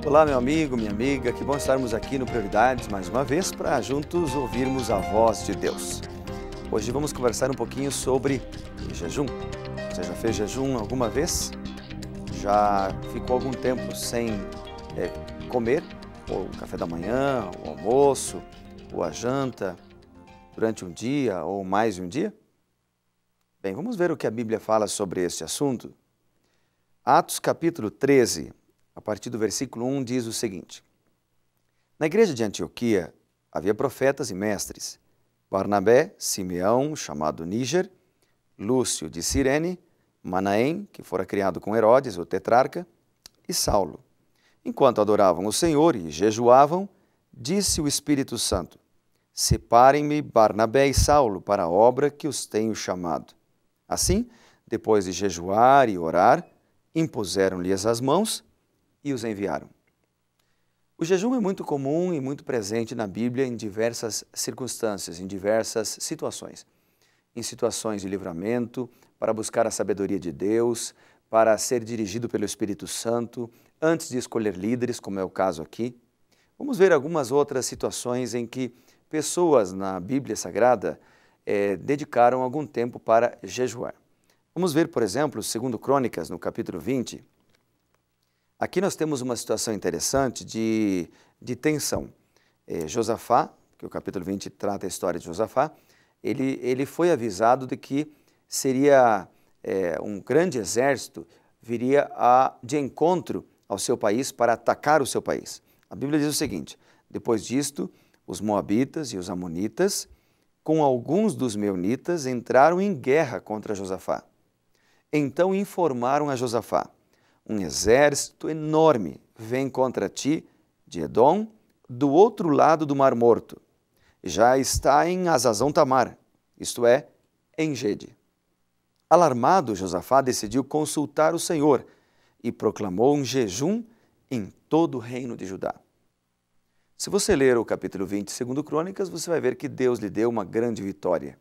Olá, meu amigo, minha amiga, que bom estarmos aqui no Prioridades mais uma vez para juntos ouvirmos a voz de Deus. Hoje vamos conversar um pouquinho sobre jejum. Você já fez jejum alguma vez? Já ficou algum tempo sem comer? Ou o café da manhã, o almoço, ou a janta, durante um dia ou mais de um dia? Bem, vamos ver o que a Bíblia fala sobre este assunto. Atos capítulo 13, a partir do versículo 1, diz o seguinte: Na igreja de Antioquia havia profetas e mestres, Barnabé, Simeão, chamado Níger, Lúcio de Cirene, Manaém, que fora criado com Herodes, o tetrarca, e Saulo. Enquanto adoravam o Senhor e jejuavam, disse o Espírito Santo: Separem-me Barnabé e Saulo para a obra que os tenho chamado. Assim, depois de jejuar e orar, impuseram-lhes as mãos e os enviaram. O jejum é muito comum e muito presente na Bíblia em diversas circunstâncias, em diversas situações. Em situações de livramento, para buscar a sabedoria de Deus, para ser dirigido pelo Espírito Santo, antes de escolher líderes, como é o caso aqui. Vamos ver algumas outras situações em que pessoas na Bíblia Sagrada dedicaram algum tempo para jejuar. Vamos ver, por exemplo, 2 Crônicas, no capítulo 20. Aqui nós temos uma situação interessante de tensão. Josafá, que o capítulo 20 trata a história de Josafá, ele foi avisado de que seria um grande exército, viria de encontro ao seu país para atacar o seu país. A Bíblia diz o seguinte: depois disto, os moabitas e os amonitas, com alguns dos meunitas, entraram em guerra contra Josafá. Então informaram a Josafá: um exército enorme vem contra ti de Edom, do outro lado do Mar Morto. Já está em Hazazão Tamar, isto é, em Gede. Alarmado, Josafá decidiu consultar o Senhor e proclamou um jejum em todo o reino de Judá. Se você ler o capítulo 20 de 2 Crônicas, você vai ver que Deus lhe deu uma grande vitória.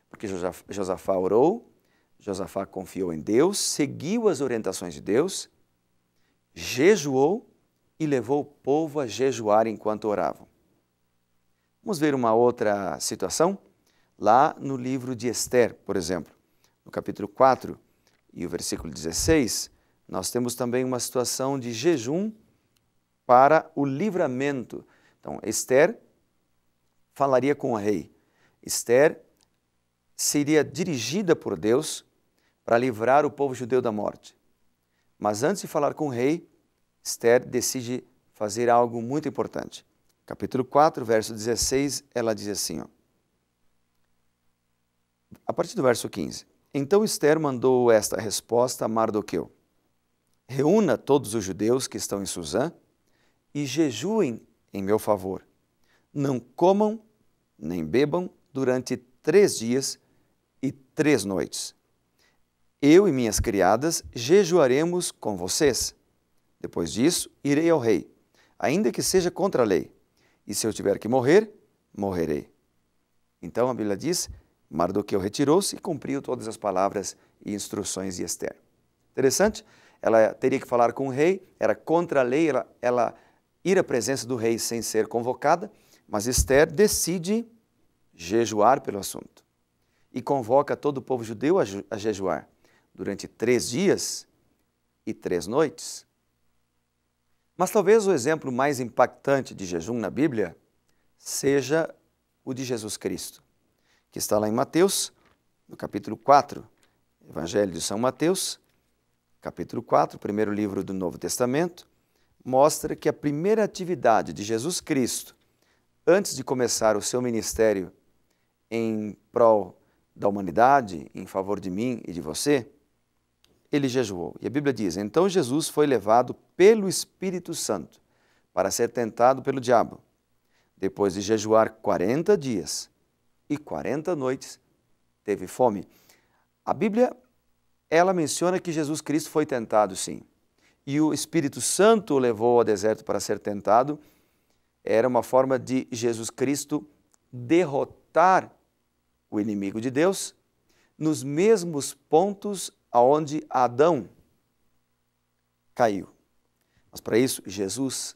Porque Josafá orou, Josafá confiou em Deus, seguiu as orientações de Deus, jejuou e levou o povo a jejuar enquanto oravam. Vamos ver uma outra situação? Lá no livro de Ester, por exemplo, no capítulo 4 e o versículo 16, nós temos também uma situação de jejum para o livramento. Então, Ester falaria com o rei. Ester seria dirigida por Deus para livrar o povo judeu da morte. Mas antes de falar com o rei, Ester decide fazer algo muito importante. Capítulo 4, verso 16, ela diz assim, a partir do verso 15. Então Ester mandou esta resposta a Mardoqueu: Reúna todos os judeus que estão em Susã e jejuem em meu favor. Não comam nem bebam durante 3 dias e 3 noites. Eu e minhas criadas jejuaremos com vocês. Depois disso, irei ao rei, ainda que seja contra a lei. E se eu tiver que morrer, morrerei. Então a Bíblia diz: Mardoqueu retirou-se e cumpriu todas as palavras e instruções de Ester. Interessante, ela teria que falar com o rei, era contra a lei, ela ir à presença do rei sem ser convocada, mas Ester decide jejuar pelo assunto e convoca todo o povo judeu a jejuar durante 3 dias e 3 noites. Mas talvez o exemplo mais impactante de jejum na Bíblia seja o de Jesus Cristo, que está lá em Mateus, no capítulo 4, Evangelho de São Mateus, capítulo 4, primeiro livro do Novo Testamento, mostra que a primeira atividade de Jesus Cristo, antes de começar o seu ministério em prol da humanidade, em favor de mim e de você, ele jejuou. E a Bíblia diz: então Jesus foi levado pelo Espírito Santo para ser tentado pelo diabo. Depois de jejuar 40 dias e 40 noites, teve fome. A Bíblia, ela menciona que Jesus Cristo foi tentado, sim. E o Espírito Santo o levou ao deserto para ser tentado. Era uma forma de Jesus Cristo derrotar o inimigo de Deus nos mesmos pontos aonde Adão caiu. Mas para isso, Jesus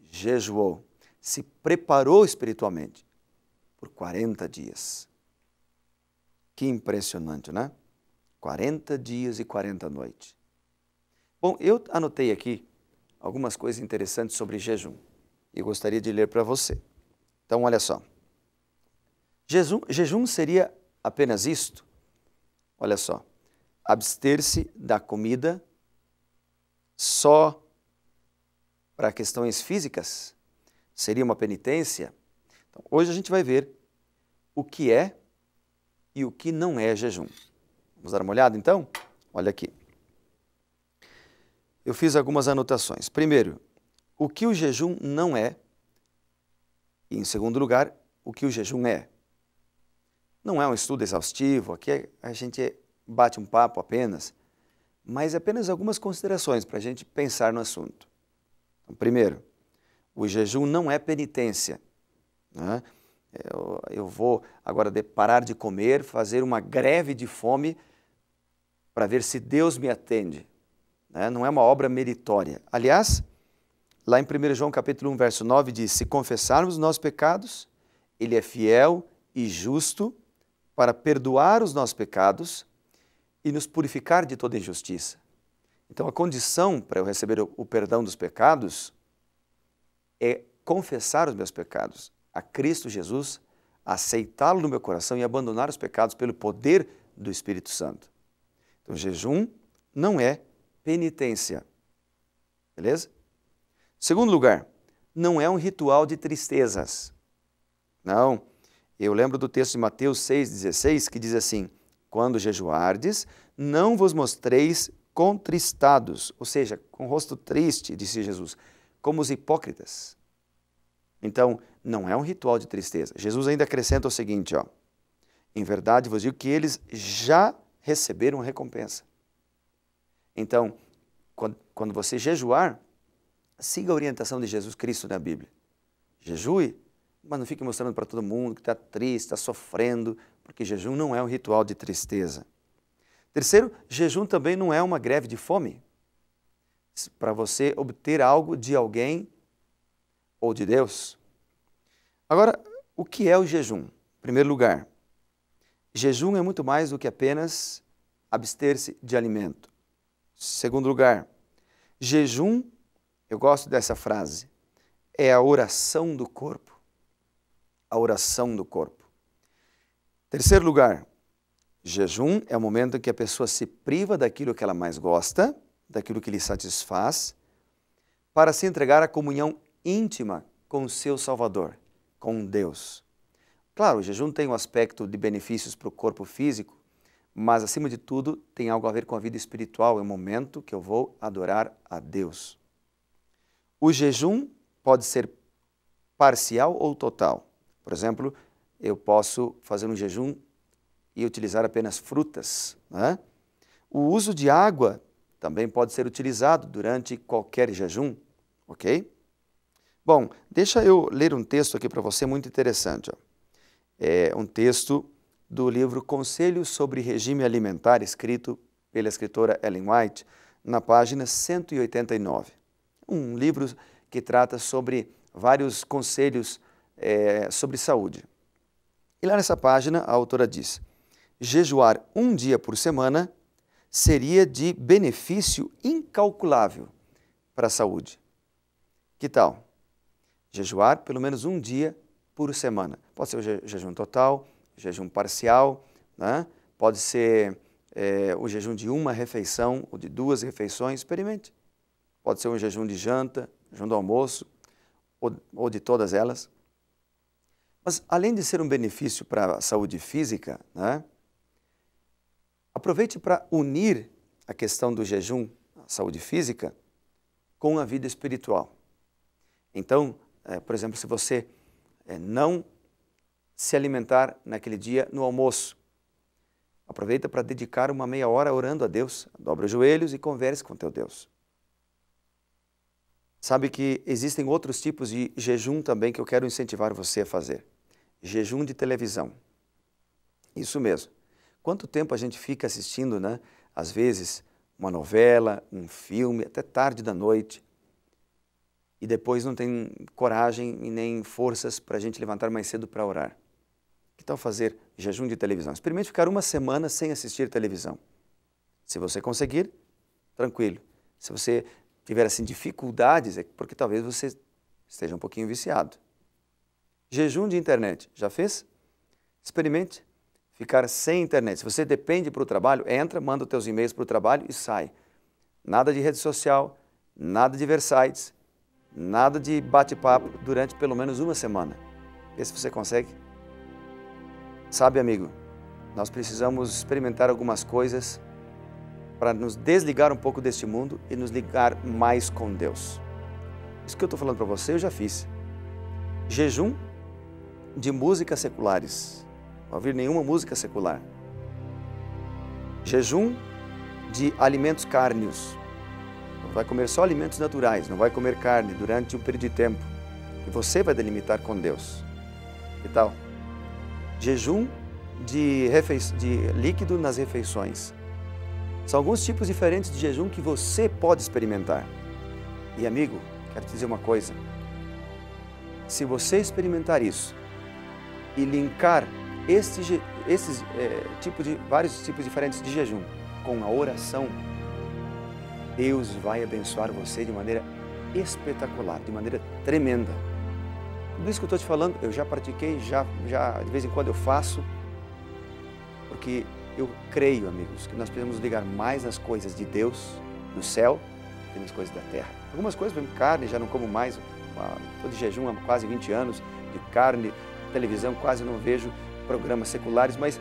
jejuou, se preparou espiritualmente por 40 dias. Que impressionante, né? 40 dias e 40 noites. Bom, eu anotei aqui algumas coisas interessantes sobre jejum e gostaria de ler para você. Então, olha só. Jejum seria apenas isto? Olha só. Abster-se da comida só para questões físicas? Seria uma penitência? Então, hoje a gente vai ver o que é e o que não é jejum. Vamos dar uma olhada então? Olha aqui. Eu fiz algumas anotações. Primeiro, o que o jejum não é. E em segundo lugar, o que o jejum é. Não é um estudo exaustivo, aqui a gente bate um papo apenas, mas apenas algumas considerações para a gente pensar no assunto. Então, primeiro, o jejum não é penitência, né? Eu vou agora parar de comer, fazer uma greve de fome para ver se Deus me atende, né? Não é uma obra meritória. Aliás, lá em 1 João capítulo 1, verso 9 diz, se confessarmos os nossos pecados, Ele é fiel e justo para perdoar os nossos pecados e nos purificar de toda injustiça. Então, a condição para eu receber o perdão dos pecados é confessar os meus pecados a Cristo Jesus, aceitá-lo no meu coração e abandonar os pecados pelo poder do Espírito Santo. Então, jejum não é penitência. Beleza? Segundo lugar, não é um ritual de tristezas. Não. Eu lembro do texto de Mateus 6,16, que diz assim, quando jejuardes, não vos mostreis contristados, ou seja, com o rosto triste, disse Jesus, como os hipócritas. Então, não é um ritual de tristeza. Jesus ainda acrescenta o seguinte, ó, em verdade vos digo que eles já receberam a recompensa. Então, quando você jejuar, siga a orientação de Jesus Cristo na Bíblia. Jejue, mas não fique mostrando para todo mundo que está triste, está sofrendo, porque jejum não é um ritual de tristeza. Terceiro, jejum também não é uma greve de fome. Para você obter algo de alguém ou de Deus. Agora, o que é o jejum? Em primeiro lugar, jejum é muito mais do que apenas abster-se de alimento. Segundo lugar, jejum, eu gosto dessa frase, é a oração do corpo. A oração do corpo. Terceiro lugar, jejum é o momento em que a pessoa se priva daquilo que ela mais gosta, daquilo que lhe satisfaz, para se entregar à comunhão íntima com o seu Salvador, com Deus. Claro, o jejum tem um aspecto de benefícios para o corpo físico, mas acima de tudo tem algo a ver com a vida espiritual, é o momento que eu vou adorar a Deus. O jejum pode ser parcial ou total. Por exemplo, eu posso fazer um jejum e utilizar apenas frutas, né? O uso de água também pode ser utilizado durante qualquer jejum, ok? Bom, deixa eu ler um texto aqui para você muito interessante. Ó. É um texto do livro Conselhos sobre Regime Alimentar, escrito pela escritora Ellen White, na página 189. Um livro que trata sobre vários conselhos sobre saúde. E lá nessa página a autora diz, jejuar um dia por semana seria de benefício incalculável para a saúde. Que tal? Jejuar pelo menos um dia por semana. Pode ser o jejum total, jejum parcial, né? Pode ser o jejum de uma refeição ou de 2 refeições, experimente. Pode ser um jejum de janta, jejum do almoço ou de todas elas. Mas além de ser um benefício para a saúde física, né? Aproveite para unir a questão do jejum, a saúde física, com a vida espiritual. Então, por exemplo, se você não se alimentar naquele dia no almoço, aproveita para dedicar uma meia hora orando a Deus, dobra os joelhos e converse com teu Deus. Sabe que existem outros tipos de jejum também que eu quero incentivar você a fazer. Jejum de televisão. Isso mesmo. Quanto tempo a gente fica assistindo, né? Às vezes, uma novela, um filme, até tarde da noite. e depois não tem coragem e nem forças para a gente levantar mais cedo para orar. Que tal fazer jejum de televisão? Experimente ficar uma semana sem assistir televisão. Se você conseguir, tranquilo. Se você tiver assim dificuldades, é porque talvez você esteja um pouquinho viciado. Jejum de internet, já fez? Experimente ficar sem internet. Se você depende para o trabalho, entra, manda os teus e-mails para o trabalho e sai. Nada de rede social, nada de ver sites, nada de bate-papo durante pelo menos uma semana. Vê se você consegue. Sabe, amigo, nós precisamos experimentar algumas coisas para nos desligar um pouco deste mundo e nos ligar mais com Deus. Isso que eu estou falando para você, eu já fiz. Jejum de músicas seculares. Não ouvir nenhuma música secular. Jejum de alimentos cárneos. Não vai comer só alimentos naturais, não vai comer carne durante um período de tempo. E você vai delimitar com Deus. Que tal? Jejum de líquido nas refeições. São alguns tipos diferentes de jejum que você pode experimentar. E amigo, quero te dizer uma coisa. Se você experimentar isso e linkar vários tipos diferentes de jejum com a oração, Deus vai abençoar você de maneira espetacular, de maneira tremenda. Tudo isso que eu estou te falando, eu já pratiquei, já de vez em quando eu faço, porque eu creio, amigos, que nós precisamos ligar mais nas coisas de Deus, do céu, do que nas coisas da terra. Algumas coisas, por exemplo, carne, já não como mais, estou de jejum há quase 20 anos, de carne, televisão, quase não vejo programas seculares, mas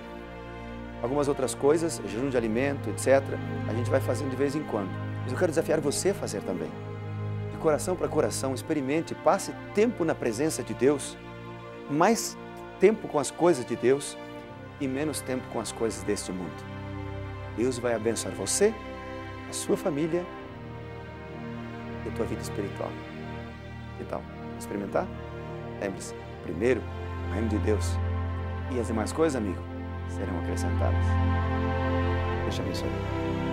algumas outras coisas, jejum de alimento, etc., a gente vai fazendo de vez em quando. Mas eu quero desafiar você a fazer também. De coração para coração, experimente, passe tempo na presença de Deus, mais tempo com as coisas de Deus e menos tempo com as coisas deste mundo. Deus vai abençoar você, a sua família e a tua vida espiritual. Que tal? Experimentar? Lembre-se, primeiro, o reino de Deus. E as demais coisas, amigo, serão acrescentadas. Deus te abençoe.